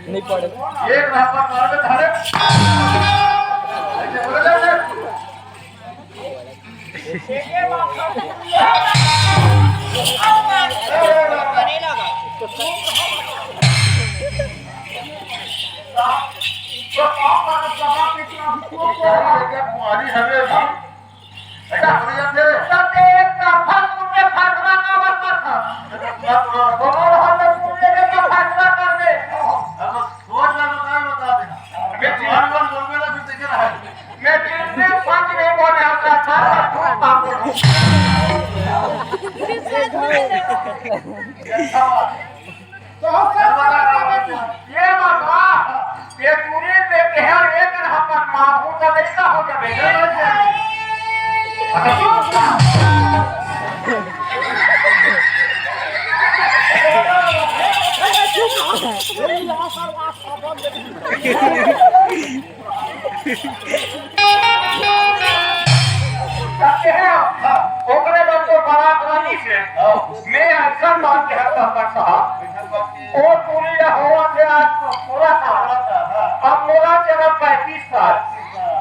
नहीं पड़े एक रापा मार धारे ऐसे बोले तुम्हारी हमें ऐसा हो जाते सब एक का फल में फाटवा ना बता था दोनों हाथ में पूरे का फाटवा कर दे अब सोच ला बता देना मैं जीवन को बोल में ना देख रहा है मैं कितने पांच नहीं बोले आपका था खूब काम करो तो ये बाबा ये पूरे में कहर एक हम माफू का नहीं हो जाए ओकरे तो बड़ा रानी से मैं ऐसा बात कहता कर साहब ओ पूरी हुआ से आज पूरा साल अब मेरा चला 35 साल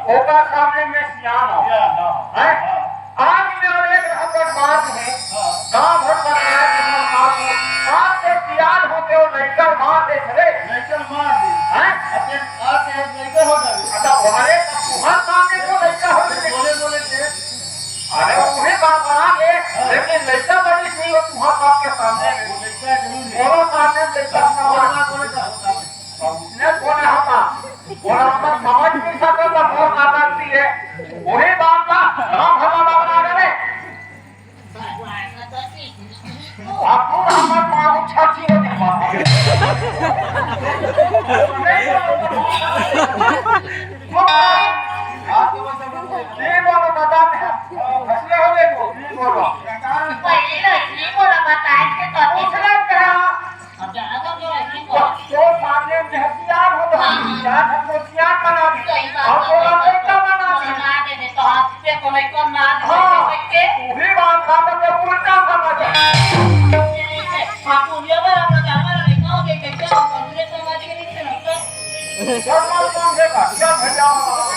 होगा सामने में सियान है आज मेरे एक हफ्ते बाद है गांव भर का आज से सियान होते हो लेकर मार दे चले लेकर मार दे हैं अपने आज से लेकर हो जाए अच्छा हमारे तुम्हारे सामने को लेकर हो बोले बोले थे अरे उन्हें बात बना दे लेकिन लड़का बड़ी नहीं हो तुम्हारे बाप के सामने लड़का नहीं और सामने लड़का ना बोले ने बोले होता और हम समझ नहीं सकते तो बहुत आदमी है वही बात का हम हमारा बना दे आपको हमारे मां छाती है ये बोलो बता दे फसले हो गए को ये बोलो पहले ये बोला बता के तो दूसरा क्या अब जाना तो क्यों तो सामने हथियार हो तो हथियार हमको हथियार बना दी और बोला लड़का बना दी ना दे तो हाथ पे को नहीं को ना दे के वही बात का तो उल्टा समझ आप उन्हें बड़ा मजा मार नहीं को के दूसरे समाज के नहीं क्या मालूम है क्या भैया